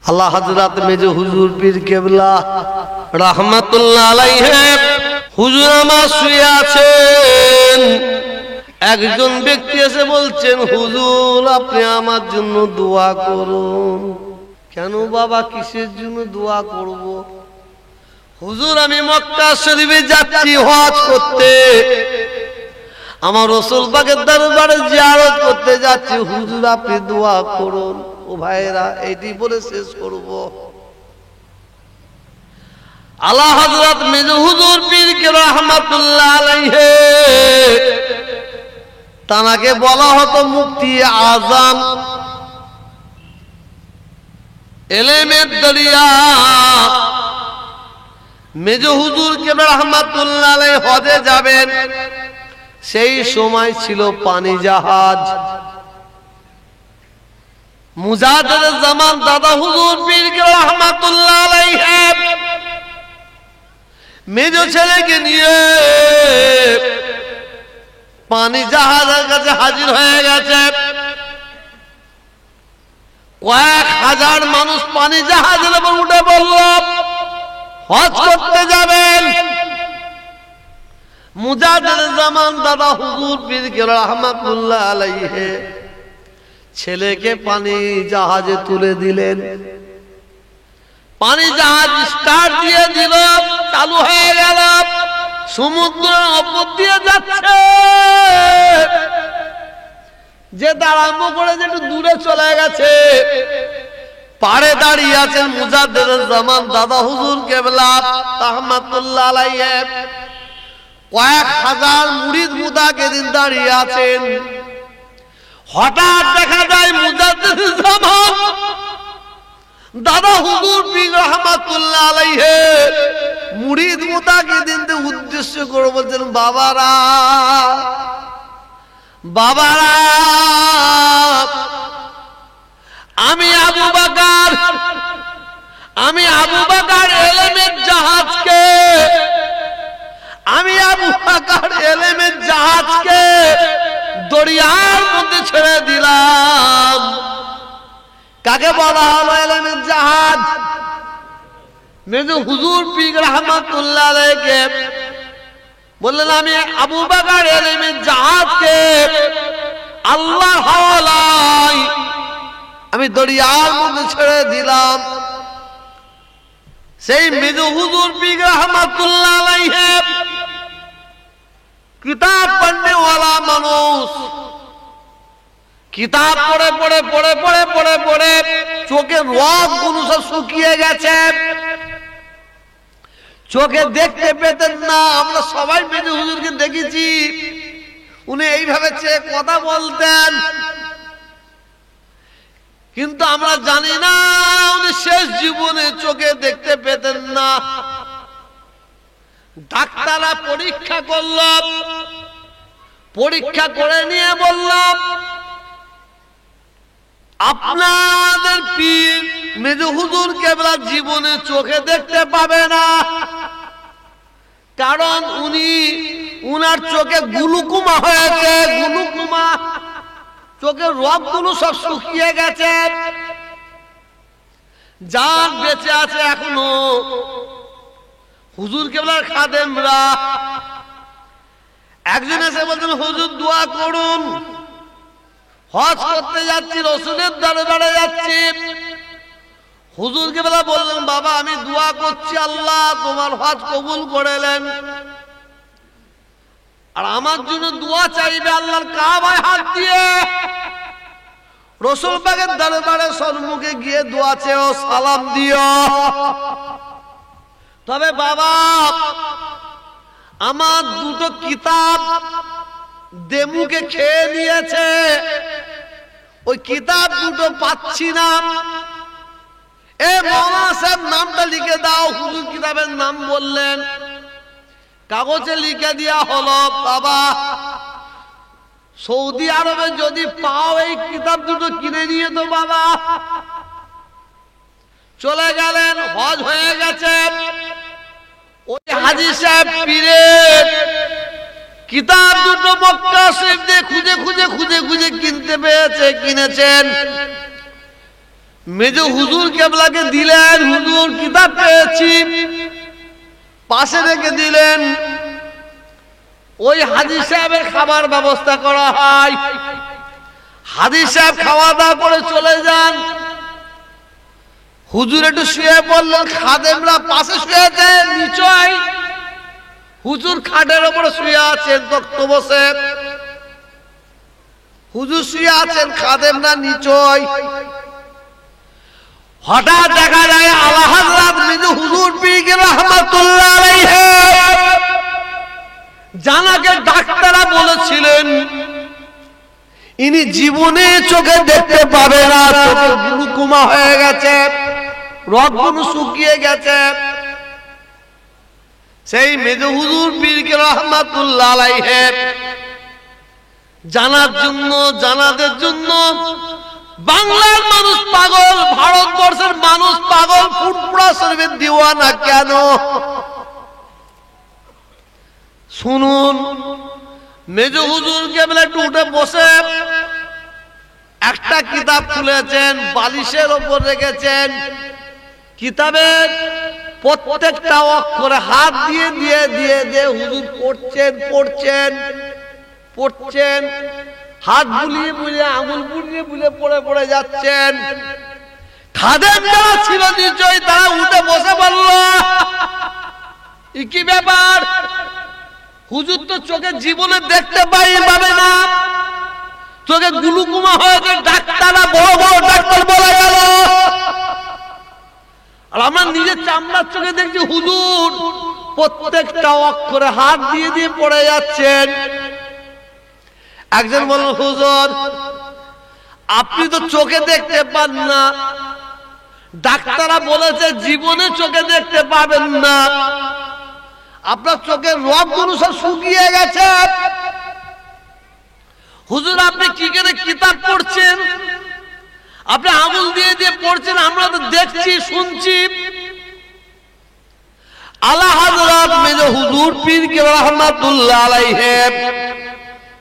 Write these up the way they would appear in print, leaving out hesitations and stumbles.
আল্লাহ হযরত মেজো হুজুর পীর কেবলা রাহমাতুল্লাহ আলাইহি হুজুর আমার শুয়ে আছেন। একজন ব্যক্তি এসে বলছেন, হুজুর আপনি আমার জন্য দোয়া করুন। কেন বাবা, কিসের জন্য দোয়া করব? হুজুর আমি মক্কা শরীফে যাচ্ছি হজ করতে, আমার রাসূল পাকের দরবারে জিয়ারত করতে যাচ্ছি, হুজুর আপনি দোয়া করুন। ও ভাইরা, এইটি বলে শেষ করব। আল্লাহ হযরত মেজো হুজুর পীর কে রাহমাতুল্লাহ আলাইহি তানাকে বলা হতো মুফতি আজম, এলেমের দরিয়া। মেজো হুজুর কে রাহমাতুল্লাহ আলাইহি হজে যাবেন, সেই সময় ছিল পানি জাহাজ। মুজাদ্দিদ জামান দাদা হুজুর পীর কে রাহমাতুল্লাহ আলাইহি মেজো ছেলেকে নিয়ে পানি জাহাজের কাছে হাজির হয়ে গেছে। কয়েক হাজার মানুষ পানি জাহাজের উপর উঠে বলল হজ করতে যাবেন। মুজাদ্দিদ জামান দাদা হুজুর পীর কে রাহমাতুল্লাহ আলাইহি ছেলেকে পানি জাহাজে তুলে দিলেন। পানি জাহাজ স্টার্ট দিয়ে দিল, চালু হয়ে গেল, সমুদ্রের উপর দিয়ে যাচ্ছে। যে আরম্ভ করে যে একটু দূরে চলে গেছে, পাড়ে দাঁড়িয়ে আছেন মুজাদ্দিদ জামান দাদা হুজুর কেবলা রাহমাতুল্লাহ আলাইহি। কয়েক হাজার মুরিদ মুতাকিদিন দাঁড়িয়ে আছেন। হঠাৎ দেখা যায় মুজাদ্দিদ জামান দাদা হুজুর পীর রাহমাতুল্লাহ আলাইহি মুরিদ মুতাকিদিনদের উদ্দেশ্য করে বলছেন, বাবারা বাবারা, আমি আবু বকর এলেমের জাহাজকে, আমি আবু বকর এলেমের জাহাজকে দরিয়ার মধ্যে ছেড়ে দিলাম। কাকে বলা হলো এলেমের জাহাজ? মেজো হুজুর পীর রাহমাতুল্লাহ আলাইহি বললেন, আমি আবু বকর এলেমের জাহাজকে আল্লাহর হাওলায় আমি দরিয়ার মধ্যে ছেড়ে দিলাম। সেই মেজো হুজুর পীর রাহমাতুল্লাহ আলাইহি কিতাব পড়নে ওয়ালা মানুষ, কিতাব পড়ে পড়ে পড়ে পড়ে পড়ে পড়ে চোখের রগগুলো সব শুকিয়ে গেছে, চোখে দেখতে পেতেন না। আমরা সবাই মেজো হুজুরকে দেখেছি, উনি এইভাবে চেয়ে কথা বলতেন, কিন্তু আমরা জানি না উনি শেষ জীবনে চোখে দেখতে পেতেন না। ডাক্তাররা পরীক্ষা করল, পরীক্ষা করে নিয়ে বললাম, আপনাদের পীর মেজো হুজুর কেবলা জীবনে চোখে দেখতে পাবে না, কারণ উনার চোখে গুলুকুমা হয়েছে, গুলুকুমা, চোখের রগগুলো সব শুকিয়ে গেছে। যার বেঁচে আছে এখনো হুজুর কেবলার খাদেমরা। একজন এসে বলছেন, হুজুর দোয়া করুন, হজ করতে যাচ্ছি, রাসূলের দরবারে যাচ্ছি। হুজুর কেবলা বললেন, বাবা আমি দোয়া করছি, আল্লাহ তোমার হজ কবুল করেলেন, আর আমার জন্য দোয়া চাইবে আল্লাহর কাবায় হাত দিয়ে। রাসূল পাকের দরবারে সম্মুখে গিয়ে দোয়া চেও, সালাম দিও। তবে বাবা আমার দুটো কিতাব দেমুকে খেয়ে নিয়েছে, ওই কিতাব দুটো পাচ্ছি না। এ মাওলানা সাহেব নামটা লিখে দাও। হুজুর কিতাবের নাম বললেন, কাগজে লিখে দেয়া হলো। বাবা সৌদি আরবে যদি পাও এই কিতাব দুটো কিনে নিয়ে তো বাবা। চলে গেলেন, হজ হয়ে গেছে। ওই হাজী সাহেব পীরের কিতাব দুটো মক্কা শরীফ দিয়ে খুঁজে খুঁজে খুঁজে খুঁজে কিনতে পেয়েছে, কিনেছেন। মেজ হুজুর কেবলাকে দিলেন, হুজুর কিতাব পেয়েছি, পাশে রেখে দিলেন। ওই হাজী সাহেবের খাবার ব্যবস্থা করা হয়। হাজী সাহেব খাওয়া দাওয়া করে চলে যান। হুজুর একটু শুয়ে পড়লেন, খাদেমরা পাশে শুয়েছে নিচয়, হুজুর খাটের উপরে শুয়ে আছেন তক্ত বসে, হুজুর শুয়ে আছেন, খাদেমরা নিচয়। হঠাৎ দেখা যায় আলা হযরত মির্জা হুজুর পীর রাহমাতুল্লাহ আলাইহি জানাকে ডাক্তাররা বলেছিলেন ইনি জীবনে চোখে দেখতে পাবে না, চোখে গ্লুকোমা হয়ে গেছে, রক্তগুলো শুকিয়ে গেছে। সেই মেজ হুজুর পীর রাহমাতুল্লাহ আলাইহি জানার জন্য, জানাদের জন্য বাংলার মানুষ পাগল, ভারতবর্ষের মানুষ পাগল, ফুরফুরা শরীফের দিওয়ানা কেন? শুনুন, মেজ হুজুর কেবল একটু উঠে বসে একটা কিতাব খুলেছেন, বালিশের ওপর রেখেছেন। কিতাবের প্রত্যেকটা অক্ষরে হাত দিয়ে দিয়ে দিয়ে দিয়ে হুজুর পড়ছেন পড়ছেন পড়ছেন, হাত বুলিয়ে বুলিয়ে, আঙুল বুলিয়ে বুলিয়ে পড়ে পড়ে যাচ্ছেন। খাদেম যারা ছিল নিশ্চয় তারা উঠে বসে বলল, কি ব্যাপার? হুজুর তো চোখে জীবনে দেখতে পাবে না, চোখে গ্লুকোমা হয়েছে, ডাক্তাররা বড় বড় ডাক্তার বলে গেল, আর আমরা নিজের চামড়ার চোখে দেখছি হুজুর প্রত্যেকটা অক্ষরে হাত দিয়ে দিয়ে পড়ে যাচ্ছেন। একজন বলল, হুজুর আপনি তো চোখে দেখতে পান না, ডাক্তাররা বলেছে জীবনে চোখে দেখতে পাবেন না, আপনার চোখের রগগুলো সব শুকিয়ে গেছে, হুজুর আপনি কি করে কিতাব পড়ছেন? আপনি আঙুল দিয়ে দিয়ে পড়ছেন, আমরা তো দেখছি শুনছি। আলা হযরত মেজ হুজুর পীর রাহমাতুল্লাহ আলাইহি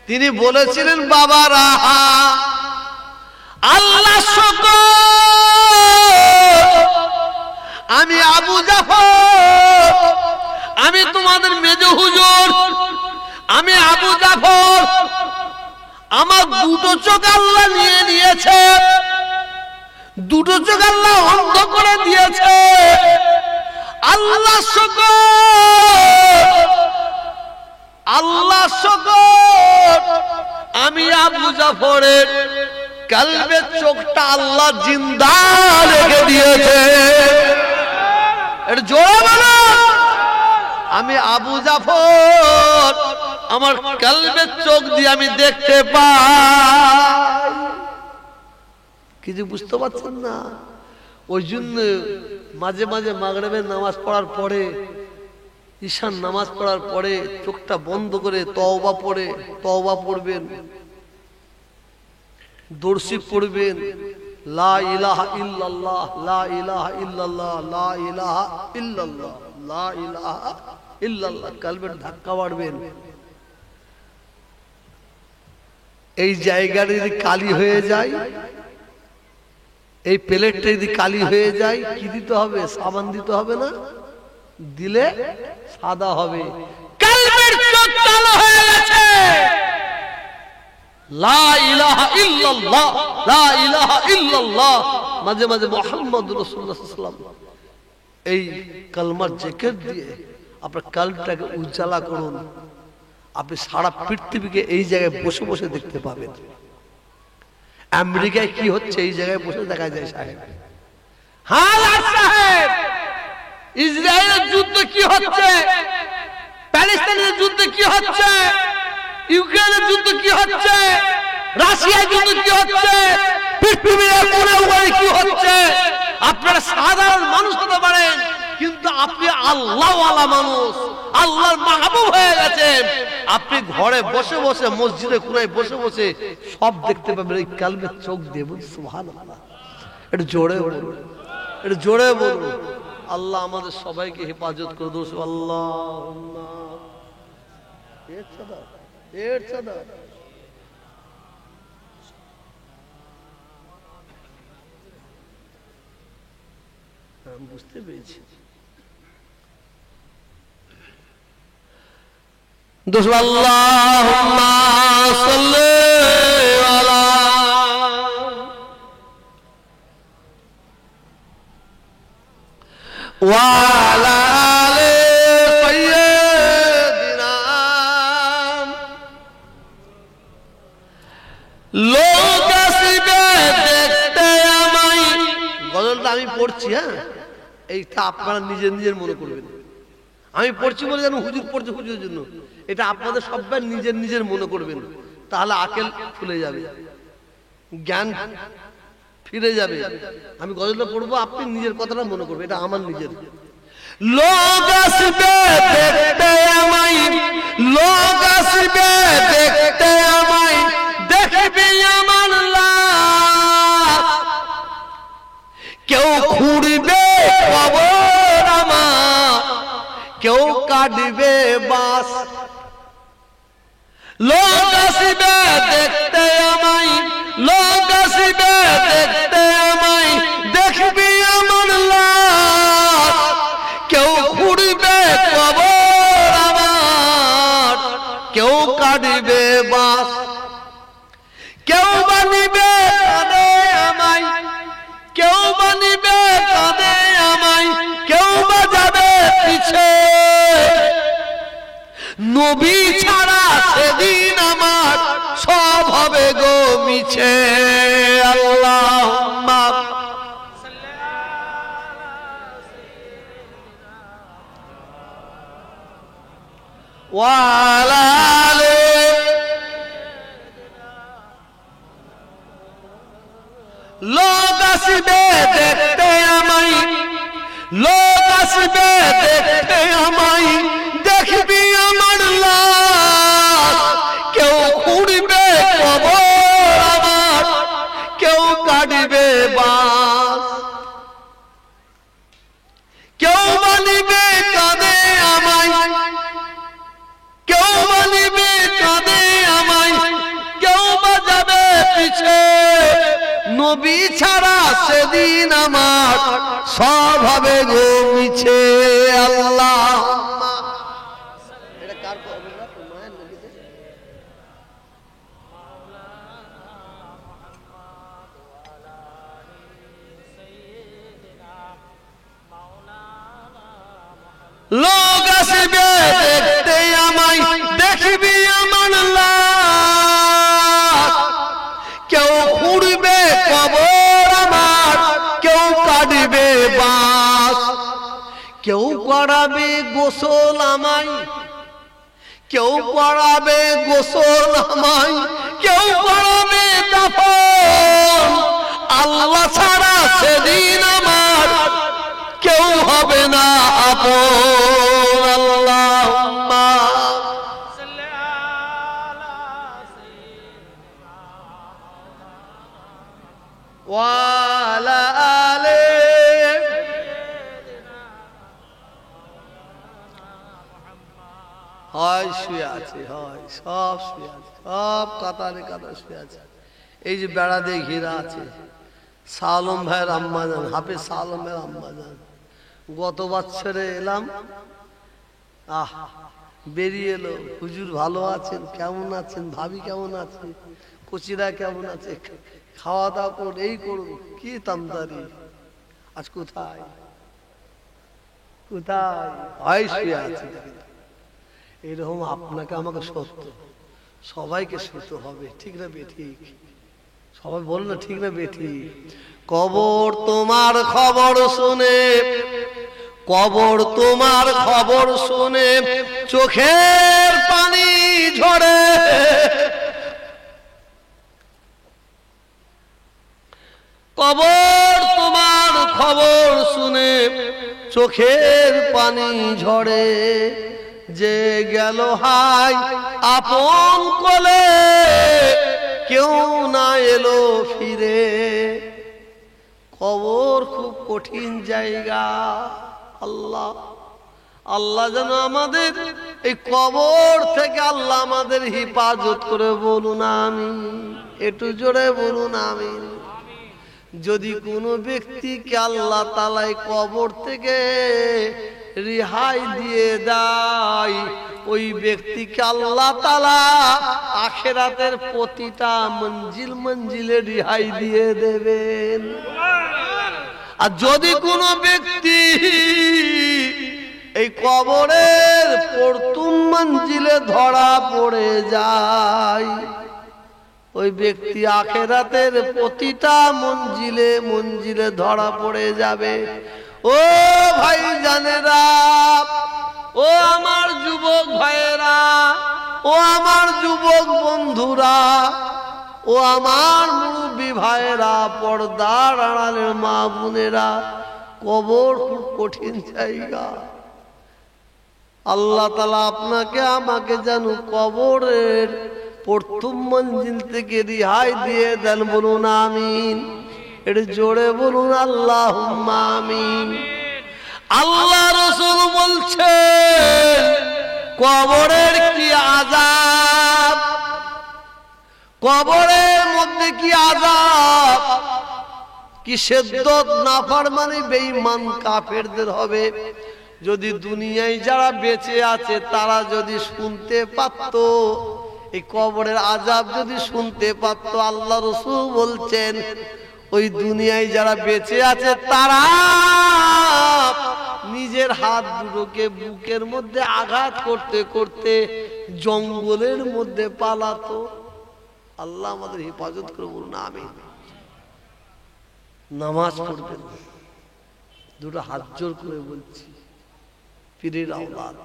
তিনি বলেছিলেন, বাবারা আল্লাহ শুকর, আমি আবু জাফর, আমি তোমাদের মেজ হুজুর, আমি আবু জাফর, আমার দুটো চোখ আল্লাহ নিয়ে নিয়েছে, দুটো চোখ আল্লাহ অন্ধ করে দিয়েছে। আল্লাহ শুকর, আল্লাহ শুকর, আমি আবু জাফরের কলবের চোখটা আল্লাহ জিন্দা রেখে দিয়েছে। এটা জোরে বলো, আমি আবু জাফর আমার কলবের চোখ দিয়ে আমি দেখতে পাই। কিছু বুঝতে পারছেন না? ওই জন্য মাঝে মাঝে মাগরিবের নামাজ পড়ার পরে, ঈশান নামাজ পড়ার পরে চোখটা বন্ধ করে তওবা পড়বেন, দরসি পড়বেন, লা ইলাহা ইল্লাল্লাহ, লা ইলাহা ইল্লাল্লাহ, লা ইলাহা ইল্লাল্লাহ, লা ইলাহা ইল্লাল্লাহ, কলবের ধাক্কা মারবেন। এই জায়গাটা যদি কালি হয়ে যায়, এই প্লেটটা যদি কালি হয়ে যায়, কি দিতে হবে? সাবান দিতে হবে না? দিলে সাদা হবে। কলবের চোখ কালো হয়ে গেছে, লা ইলাহা ইল্লাল্লাহ, লা ইলাহা ইল্লাল্লাহ, মাঝে মাঝে মুহাম্মদুর রাসূলুল্লাহ সাল্লাল্লাহু আলাইহি ওয়াসাল্লাম, এই কালমার জিকির দিয়ে আপনার কলবটাকে উজ্জ্বলা করুন। আপনি সারা পৃথিবীকে এই জায়গায় বসে বসে দেখতে পাবেন। আমেরিকায় কি হচ্ছে এই জায়গায় বসে দেখা যায় সাহেব। হ্যাঁ সাহেব, ইসরায়েলের যুদ্ধ কি হচ্ছে, প্যালেস্টাইনের যুদ্ধ কি হচ্ছে, ইউক্রেনের যুদ্ধ কি হচ্ছে, রাশিয়ার যুদ্ধ কি হচ্ছে, পৃথিবীর কোণে কোণে কি হচ্ছে। আপনারা সাধারণ মানুষ হতে পারেন, কিন্তু আপনি আল্লাহওয়ালা মানুষ, আল্লাহর মাহবুব হয়ে গেছেন। আপনি ঘরে বসে বসে, মসজিদে কোণায় বসে বসে সব দেখতে পাবেন এই কলবের চোখ দিয়ে। সুবহানাল্লাহ, এটা জোরে বলুন, এটা জোরে বলুন। আল্লাহ আমাদের সবাইকে হেফাজত করে দোষ। আল্লাহুম্মা বুঝতে পেরেছি। আল্লাহুম্মা সাল্লি আলা ওয়া আলা আলি সাইয়্যিদিনা। লোক আসিবে দেখতে আমায়। গজলটা আমি পড়ছি, হ্যাঁ, এইটা আপনারা নিজের নিজের মনে করবেন। আমি পড়ছি বলে যেন হুজুর পড়ছে হুজুরের জন্য, এটা আপনাদের সবাই নিজের নিজের মনে করবেন, তাহলে আকেল খুলে যাবে, জ্ঞান ফিরে যাবে। আমি গজলটা পড়বো, আপনি নিজের কথাটা মনে করবেন, এটা আমার নিজের। লোক আসবে দেখতে আমায়, লোক আসবে দেখতে আমায়, দেখবি আমার লাশ। কেউ খুঁড়বে কবর আমার, কেউ কাটবে বাঁশ। লোক আসবে দেখতে আমায়, লোক আসবে দেখতে আমায়, দেখবি আমার লাশ। কেউ খুঁড়বে কবর আমার, কেউ কাটবে বাঁশ। কেউ বানিবে কাঁদে আমায়, কেউ বানিবে কাঁদে আমায়, কেউ বাজাবে পিছে। নবী ছাড়া সেদিন আমার সব হবে গো মিছে। আল্লাহুম্মা ওয়া আলা আলি। লোক আসবে দেখতে আমায়, লোক আসবে দেখতে আমায়, দেখবি আমার লাশ। কেউ খুঁড়বে কবর আমার, কেউ কাটবে বাঁশ। কেউ বানিবে কাঁদে আমায়, কেউ বানিবে কাঁদে আমায়, কেউ বাজাবে পিছে। নবী ছাড়া সেদিন আমার সব হবে গো মিছে। আল্লাহ লোক আসবে দেখতে আমায়, দেখবি আমার লাশ। কেউ খুঁড়বে কবর আমার, কেউ কাটবে বাঁশ। কেউ করাবে গোসল আমায়, কেউ করাবে গোসল আমায়, কেউ করাবে দাফন। আল্লাহ ছাড়া সেদিন আমার কেউ হবে না আপন। আল্লাহুম্মা সাল্লি আলা সাইয়্যিদিনা ওয়া আলা আলি সাইয়্যিদিনা মুহাম্মদ। হয় শুয়ে আছে, হয় সব শুয়ে আছে, সব কাতারে কাতারে শুয়ে আছে। এই যে বেড়া দিয়ে ঘেরা আছে, সালম ভাইয়ের আম্মা জান, হাফেজ সালম ভাইয়ের আম্মা জান। গত বছরে এলাম, বেরিয়ে এলো, হুজুর ভালো আছেন, কেমন আছেন, ভাবি কেমন আছে, কচিরা কেমন আছে, খাওয়া দাওয়া করুন, এই করুন, কি তামদারি। আজ কোথায় কোথায় হয় শুয়ে আছে। এরকম আপনাকে আমাকে সত্য, সবাইকে সত্য হবে, ঠিক না বেঠিক? সবাই বল না, ঠিক না বেঠিক? কবর তোমার খবর শুনে, কবর তোমার খবর শুনে চোখের পানি ঝরে। কবর তোমার খবর শুনে চোখের পানি ঝরে। যে গেল হাই আপন কোলে, কেউ না এলো ফিরে। কবর খুব কঠিন জায়গা। আল্লাহ আল্লাহ যেন আমাদের এই কবর থেকে আল্লাহ আমাদের হিফাজত করে, বলুন আমিন। একটু জোরে বলুন আমিন। যদি কোনো ব্যক্তিকে আল্লাহ তাআলা কবর থেকে রেহাই দিয়ে দেয়, ওই ব্যক্তিকে আল্লাহ তাআলা আখিরাতের প্রতিটা মঞ্জিল মঞ্জিলে রেহাই দিয়ে দেবেন। আর যদি কোনো ব্যক্তি এই কবরের প্রথম মঞ্জিলে ধরা পড়ে যায়, ওই ব্যক্তি আখিরাতের প্রতিটা মঞ্জিলে মঞ্জিলে ধরা পড়ে যাবে। ও ভাই জানেরা, ও আমার যুবক ভাইয়েরা, ও আমার যুবক বন্ধুরা, ও আমার মুরব্বী ভাইয়েরা, পর্দার আড়ালের মা বোনেরা, কবর খুব কঠিন জায়গা। আল্লাহ তাআলা আপনাকে আমাকে যেন কবরের প্রথম মঞ্জিল থেকে রেহাই দিয়ে দেন, বলুন আমিন। এটা জোরে বলুন আল্লাহুম্মা আমিন। আল্লাহ রাসূল বলছেন কবরের কি আযাব, কবরের মধ্যে কি আযাব, কি শিদ্দত নাফরমানি বেঈমান কাফেরদের হবে। যদি দুনিয়ায় যারা বেঁচে আছে তারা যদি শুনতে পারত, এই কবরের আযাব যদি শুনতে পারত, আল্লাহ রাসূল বলছেন ওই দুনিয়ায় যারা বেঁচে আছে তারা নিজের হাত দুটোকে বুকের মধ্যে আঘাত করতে করতে জঙ্গলের মধ্যে পালাতো। আল্লাহ আমাদের হেফাজত করে, বলুন আমিন। নামাজ পড়বেন, দুটো হাত জোর করে বলছি, পীরের আওলাদ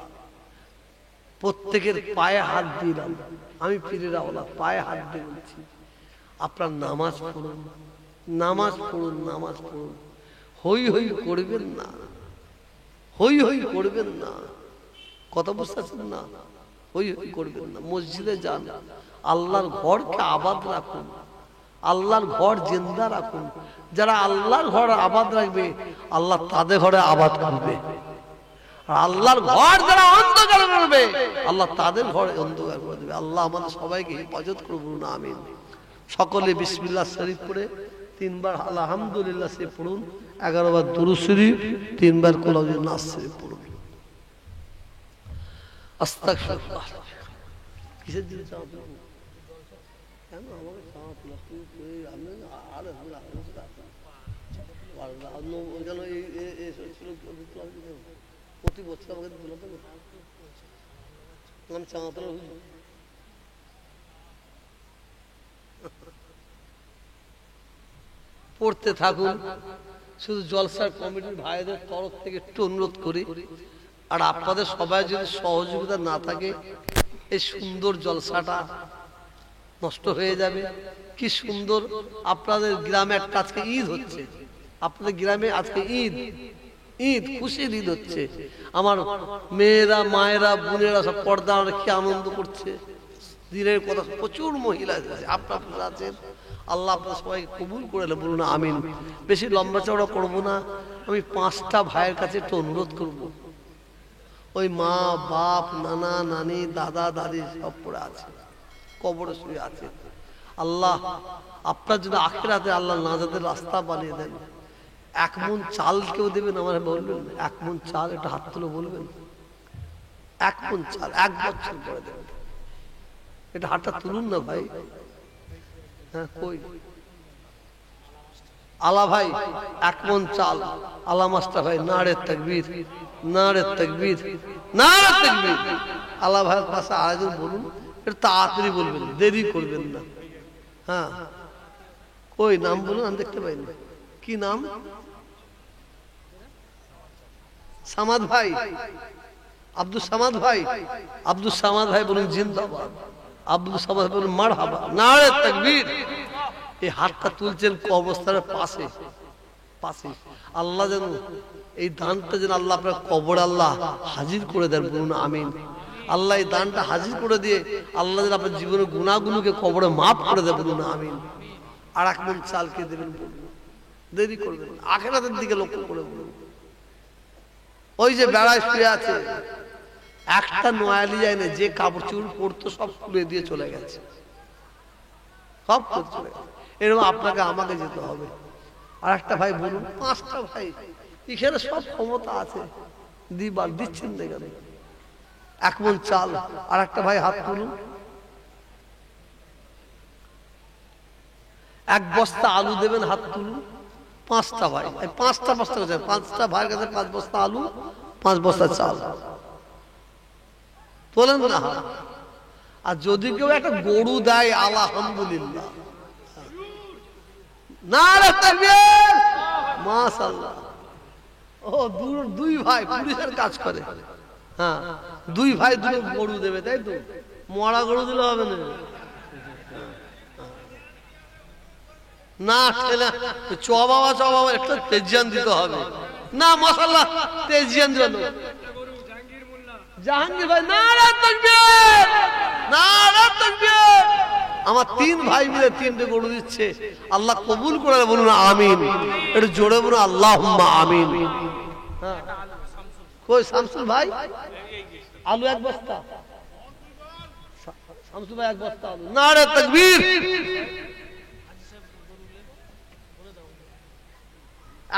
প্রত্যেকের পায়ে হাত দিলাম, আমি পীরের আওলাদ পায়ে হাত দিয়ে বলছি, আপনার নামাজ পড়ুন, নামাজ পড়ুন, নামাজ পড়ুন। হই হই করবেন না, হই হই করবেন না, কথা বুঝতেছেন না? হই হই করবেন না। মসজিদে যান, আল্লাহর ঘরকে আবাদ রাখুন, আল্লাহর ঘর জিন্দা রাখুন। যারা আল্লাহর ঘর আবাদ রাখবে, আল্লাহ তাদের ঘরে আবাদ করবে। আর আল্লাহর ঘর যারা অন্ধকার করবে, আল্লাহ তাদের ঘরে অন্ধকার করে দেবে। আল্লাহ আমাদের সবাইকে হেফাজত করুন, বলুন আমিন। সকলে বিসমিল্লাহ শরীফ পড়ে 3 বার আলহামদুলিল্লাহ শরীফ পড়ুন, 11 বার দুরূদ শরীফ, 3 বার কুল আউযু নাস শরীফ পড়ুন। আস্তাগফিরুল্লাহ। কিসের দিন চাও আপনি? কেন আমাকে চাও আপনি? আপনি আর প্রতি বছর আমাকে দিল তো আমি চাওয়া পড়তে থাকুন। শুধু জলসার কমিটির ভাইদের তরফ থেকে একটু অনুরোধ করি, আর আপনাদের সবাই যদি সহযোগিতা না থাকে এই সুন্দর জলসাটা নষ্ট হয়ে যাবে। কি সুন্দর আপনাদের গ্রামে একটা আজকে ঈদ হচ্ছে, আপনাদের গ্রামে আজকে ঈদ, ঈদ খুশির ঈদ হচ্ছে। আমার মেয়েরা, মায়েরা, বোনেরা সব পর্দা রেখে আনন্দ করছে। দিনের কথা প্রচুর মহিলা আছে, আপনারা আছেন। আল্লাহ আপনার সবাইকে কবুল করে নেন, বলুন আমিন। বেশি লম্বা চওড়া করবো না, আমি 5টা ভাইয়ের কাছে একটু অনুরোধ করব। ওই মা, বাপ, নানা, নানি, দাদা, দাদি সব পড়ে আছে, কবরে শুয়ে আছে। আল্লাহ আপনার জন্য আখিরাতে আল্লাহ নাজাতের রাস্তা বানিয়ে দেন। 1 মণ চাল কেউ দেবেন, আমার বলবেন 1 মণ চাল, এটা হাত তুলে বলবেন। 1 মণ চাল 1 বছর পরে দেবেন। এটা হাতটা তুলুন না ভাই। হ্যাঁ কই আলা ভাই, 1 মণ চাল। আলা মাস্টার ভাই, নারে তাকবীর, নারে তাকবীর, নারে তাকবীর। আলা ভাইয়ের পাশে আরেকজন বলুন, এটা তাড়াতাড়ি বলবেন, দেরি করবেন না। হ্যাঁ কই নাম বলুন, আমি দেখতে পাইনি। কি নাম? সামাদ ভাই, আব্দুল সামাদ ভাই। আব্দুল সামাদ ভাই বলুন জিন্দাবাদ। আব্দুল সামাদ বলুন মারহাবা, নারে তাকবীর। এই হাতটা তুলছেন কবরস্থানের পাশে পাশে। আল্লাহ যেন এই দানটা যেন আল্লাহ আপনার কবর আল্লাহ হাজির করে দেন, বলুন আমিন। আল্লাহ এই দানটা হাজির করে দিয়ে আল্লাহ যেন আপনার জীবনের গুনাহগুলোকে কবরে মাফ করে দেন, বলুন আমিন। আর 1 মণ চালকে দেবেন, বলুন দেরি করবেন, আখিরাতের দিকে লক্ষ্য করে বলুন। ওই যে বেড়ায় শুয়ে আছে, একটা নোয়ালি যায় না, যে কাপড় চোপড় পরতো সব খুলে দিয়ে চলে গেছে, সব চলে গেছে। এরকম আপনাকে আমাকে যেতে হবে। আর একটা ভাই বলুন, পাঁচটা ভাই, এখানে সব ক্ষমতা আছে, দিবার দিচ্ছেন না কেন? এক মন চাল, আর একটা ভাই হাত তুলুন। এক বস্তা আলু দেবেন, হাত তুলুন। পাঁচটা ভাই, পাঁচটা বস্তা কাছে, পাঁচটা ভাইয়ের কাছে 5 বস্তা আলু, 5 বস্তা চাল, তোলেন না? আর যদি কেউ একটা গরু দেয়, আলহামদুলিল্লাহ, নারে তাকবীর, মাশাআল্লাহ। ও দুই ভাই পুলিশের কাজ করে, হ্যাঁ, দুই ভাই দুটো গরু দেবে, তাই তো? মরা গরু দিলে হবে না, না ঠেলা চ বাবা একটা তেজিয়ান দিতে হবে না, মাশাআল্লাহ, তেজিয়ান দিল জাহাঙ্গীর ভাই, নারে তাকবীর, নারে তাকবীর। আমার 3 ভাই মিলে 3টে গরু দিচ্ছে, আল্লাহ কবুল করে বলুন আমিন, একটু জোরে বলুন আল্লাহুম্মা আমিন। হ্যাঁ, কই শামসুল ভাই? আলু 1 বস্তা, শামসুল ভাই 1 বস্তা আলু, নারে তাকবীর।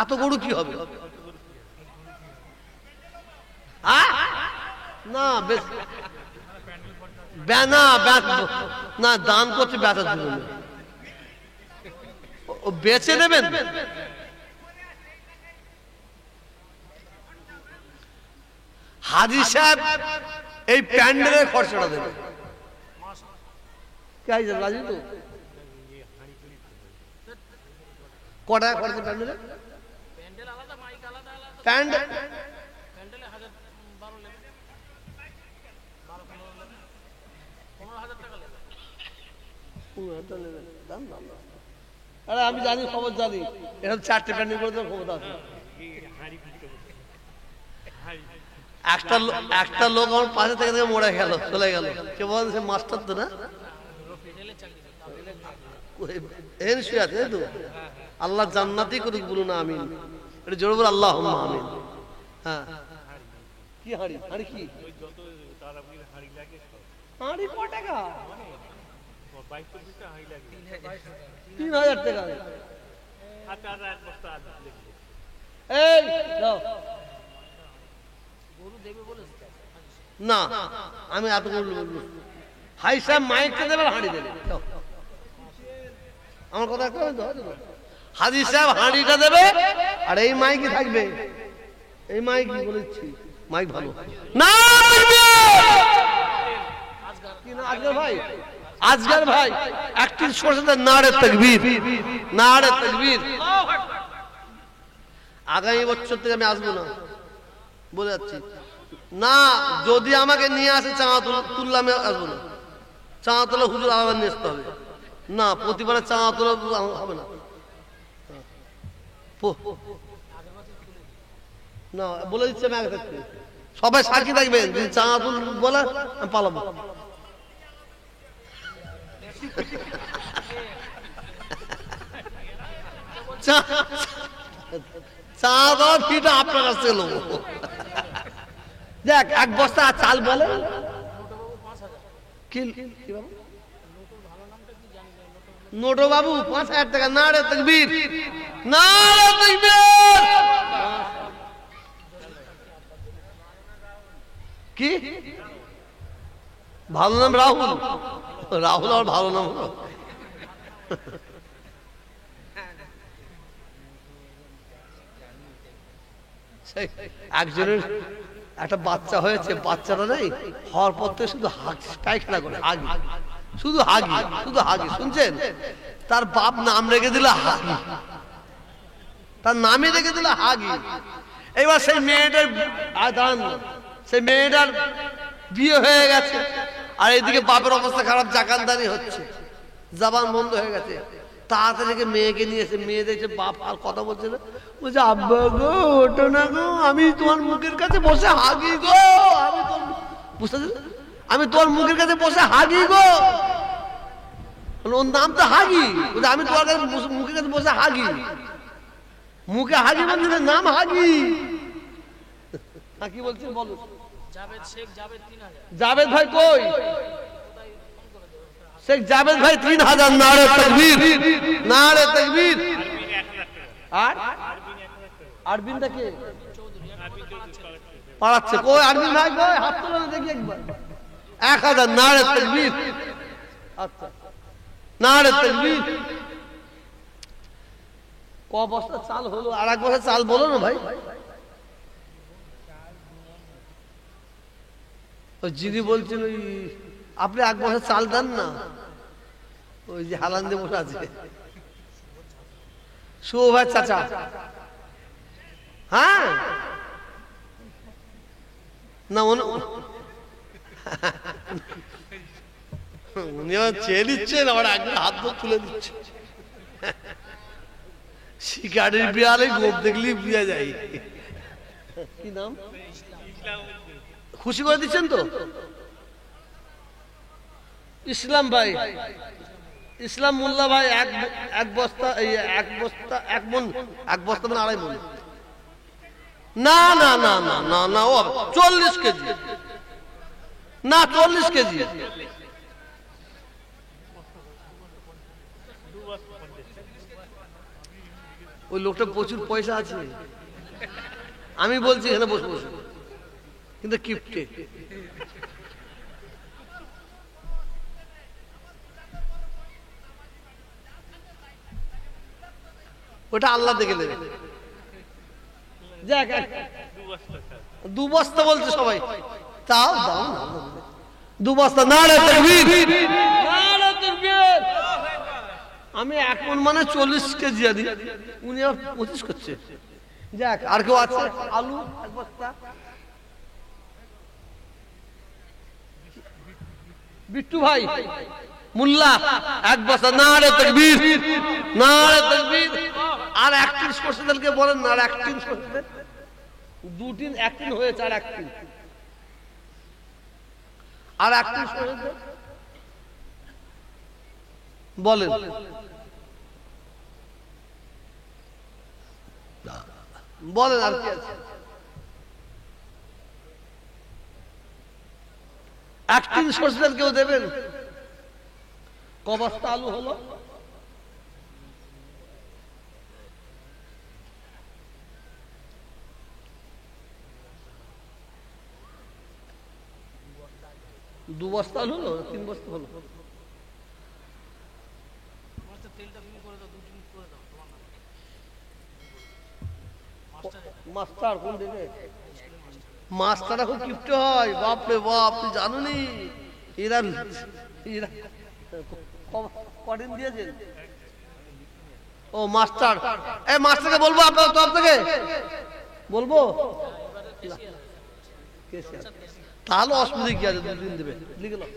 এত গরু কি হবে? না বেশ না, দান করছে বেচার জন্য, ও বেচে নেবেন। হাজী সাহেব এই প্যান্ডেলের খরচাটা দেবে, রাজি তো? কটা খরচা প্যান্ডেলে? প্যান্ডেল আরে আমি জানি, খবর জানি, এরকম 4টে প্যান্ডেল করে দেওয়ার ক্ষমতা আছে। একটা লোক আমার পাশে থেকে মরে গেল, চলে গেল, কে বলেন? সে মাস্টার তো না, শুয়ে আছে তো। আল্লাহ জান্নাতি করুক, বলুন আমিন, এটা জোরে বল আল্লাহুম্মা আমিন। হ্যাঁ, কি হাঁড়ি? হাঁড়ি কি? হাঁড়ি কত টাকা? 3000 টাকা। এই না, আমি এত বলবো, হাই সাহেব মাইকটা দেবে, হাঁড়ি দেবে, আমার কথা একটা হাজী সাহেব হাঁড়িটা দেবে, আর এই মাইকই থাকবে, এই মাইকই বলেছি, মাইক ভালো না। আজকের ভাই, আজকের ভাই একটি সরষে নারে তাকবীর, নারে তাকবীর। আগামী বছর থেকে আমি আসবো না, বলে যাচ্ছি না। যদি আমাকে নিয়ে আসে চাঁদা তুললে আমি আসবো না, চাঁদা তোলা হুজুর আবার নিয়ে আসতে হবে না, প্রতিবারে চাঁদা তোলা হবে না, না বলে দিচ্ছে আমি আগে থাকতে। সবাই সাক্ষী থাকবেন, যদি চাঁদা তুল বলে আমি পালাবো। চাঁদা ফিটা আপনার কাছ থেকে নেবো। দেখ 1 বস্তা চাল বলে নোটো বাবু 5000 টাকা, নারে তাকবীর, নারে তাকবীর। কি ভালো নাম? রাহুল, রাহুল আর ভালো নাম হলো। একজনের একটা বাচ্চা হয়েছে, বাচ্চাটা নেই হওয়ার পর থেকে শুধু পায়খানা করে, হাগি, শুধু হাগি, শুধু হাগি, শুনছেন? তার বাপ নাম রেখে দিল হাগি, তার নামে রেখে দিল হাগি। এবার সেই মেয়েটার দান, সেই মেয়েটার বিয়ে হয়ে গেছে, আর এদিকে বাপের অবস্থা খারাপ, জাকানদানি হচ্ছে, জবান বন্ধ হয়ে গেছে। তাড়াতাড়ি মেয়েকে নিয়েছে, মেয়ে দেখছে বাপ আর কথা বলছে না, বলছে আব্বা গো ওঠো না গো, আমি তোমার মুখের কাছে বসে হাগি গো, আমি বুঝতে, আমি তোমার মুখের কাছে বসে হাগি গো। ওর নাম তো হাগি, বলছে আমি তোমার কাছে মুখের কাছে বসে হাগি, মুখে হাগি বলছে, নাম হাগি। কি বলছে বলো? জাভেদ ভাই কই? শেখ জাভেদ ভাই 3000, নারে তাকবীর, নারে তাকবীর। আর আরবিনটা কে পাড়াচ্ছে? কই আরবিন ভাই, কই হাত তোলো না দেখি একবার। 1000 নারে তাকবীর। আচ্ছা নারে তাকবীর। ক বস্তা চাল হলো? আর এক বস্তা চাল বলো না ভাই। ওই যিনি বলছেন ওই আপনি এক বস্তা চাল দেন না, ওই যে হালান্দে বসে আছে শুভ ভাই চাচা। হ্যাঁ না উনি চেয়ে দিচ্ছেন, আবার একবার হাত তুলে দিচ্ছে। শিকারির বিড়ালে গোপ দেখলেই বুঝা যায়। কি নাম? খুশি করে দিচ্ছেন তো? ইসলাম ভাই, ইসলাম মোল্লা ভাই এক বস্তা এক মন, এক বস্তা মানে 2.5 মন। না না না না না না, ও 40 কেজি না, 40 কেজি। ওই লোকটা প্রচুর পয়সা আছে, আমি বলছি এখানে বসে বসে, কিন্তু কিপটে। ওটা আল্লাহ দেখে দেবে। যাক 2 বস্তা বলছে সবাই, তাও দাও না 2 বস্তা। নারে তাকবীর, নারে তাকবীর। আমি 1 মন মানে 40 কেজি আদি, উনি আবার 25 করছে। যাক আর কেউ আছে? আলু 1 বস্তা। বিট্টু ভাই মোল্লা 1 বস্তা। নারে তাকবীর, নারে তাকবীর। আর 1 টিন সরষে তেলকে বলেন না, আর 1 টিন সরষে তেল। 2 টিন 1 টিন হয়েছে, আর 1 টিন, আর 1 টিন সরষে তেল বলেন। বলেন আর কি আছে? 1 টিন সরষে তেল কেউ দেবেন? ক বস্তা আলু হলো? দু বস্তা আলু হলো, 3 বস্তা হলো? মাস্টার কোন দিকে? মাস্টাররা খুব কিপটে হয়, বাপরে বাপ, তুই জানো নি? এরা কদিন দিয়েছেন? ও মাস্টার, এই মাস্টারকে বলবো আপনার তরফ থেকে, বলবো তাহলে অসুবিধা কি আছে? 2 দিন দেবে, লিখে নাও।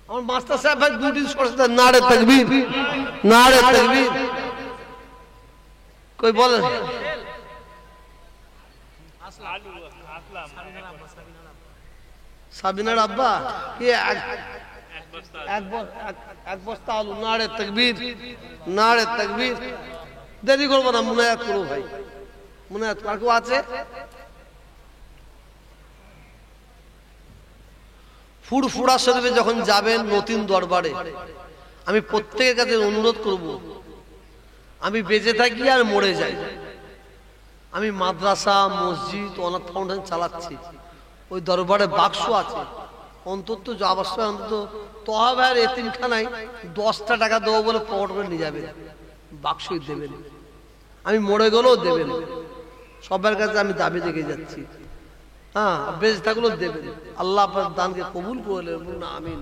আমার মাস্টার সাহেব ভাই 2 দিন সরষে। নারে তাকবীর, নারে তাকবীর। কই বলেন? সাবিনার আব্বা কি? 1 বস্তা আলু। নারে তাকবীর, নারে তাকবীর। দেরি করবো না, মুনায়াত করবো ভাই, মুনায়াত। আর কেউ আছে? ফুরফুরা শরীফে যখন যাবেন নতুন দরবারে, আমি প্রত্যেকের কাছে অনুরোধ করব, আমি বেঁচে থাকি আর মরে যাই, আমি মাদ্রাসা, মসজিদ, অনাথ ফাউন্ডেশন চালাচ্ছি। ওই দরবারে বাক্স আছে, অন্তত যাবার সময় অন্তত তহবের এতিমখানায় 10টা টাকা দেবো বলে পকেট করে নিয়ে যাবেন, বাক্সই দেবেন। আমি মরে গেলেও দেবেন, সবার কাছে আমি দাবি রেখে যাচ্ছি। হ্যাঁ, বেঁচে থাকলেও দেবেন। আল্লাহ আপনার দানকে কবুল করলেন, বলুন আমিন।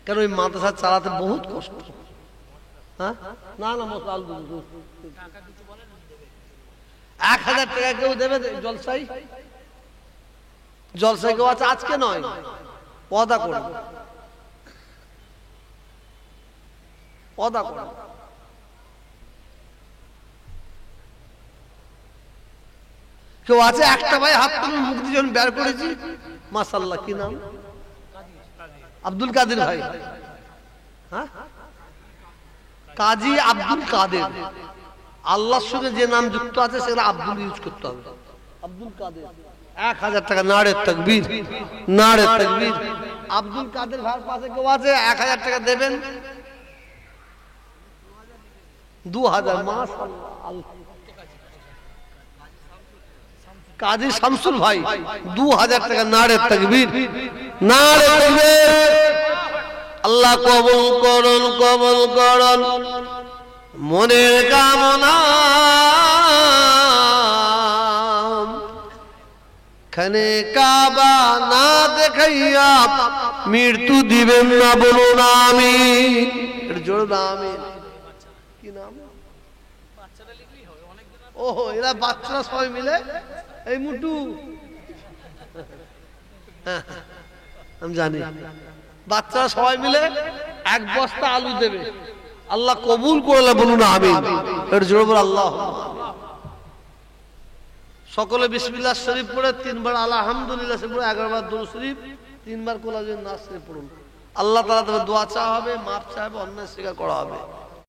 কেন ওই মাদ্রাসা চালাতে বহুত কষ্ট। হ্যাঁ না না, 1000 টাকা কেউ দেবে? জলসাই, জলসাই কেউ আছে? আজকে নয়, ওয়াদা করে, ওয়াদা করে। কেউ আছে? একটা ভাই হাত তুলে মুখ দিয়ে যখন বের করেছি, মাশাআল্লাহ। কি নাম? আব্দুল কাদের ভাই। হ্যাঁ, কাজী আব্দুল কাদের। আল্লাহর সঙ্গে যে নাম যুক্ত আছে সেটা আব্দুল ইউজ করতে হবে। আব্দুল কাদের 1000 টাকা। নারে তাকবীর, নারে তাকবীর। আব্দুল কাদের ভাইয়ের পাশে কেউ আছে? 1000 টাকা দেবেন। 2000। মাশাআল্লাহ, কাজী শামসুল ভাই 2000 টাকা। নারে তাকবীর, নারে তাকবীর। আল্লাহ কবুল করুন, কবুল করুন মনের কামনা। খানে কাবা না দেখাইয়া মৃত্যু দিবেন না, বলুন আমিন। জোরে না আমিন। কি নাম? ওহো, এরা বাচ্চারা সবাই মিলে এই মুটু, আমি জানি বাচ্চারা সবাই মিলে 1 বস্তা আলু দেবে। আল্লাহ কবুল করলে বলুন আমিন। এর জোরে বল আল্লাহ। সকলে বিসমিল্লাহ শরীফ পড়ে 3 বার আলহামদুলিল্লাহ পড়ে 11 বার দুরূদ শরীফ 3 বার কোলাজের নাস পড়ুন। আল্লাহ তাআলা তবে দোয়া চাওয়া হবে, মাফ চাওয়া হবে, অন্যায় স্বীকার করা হবে।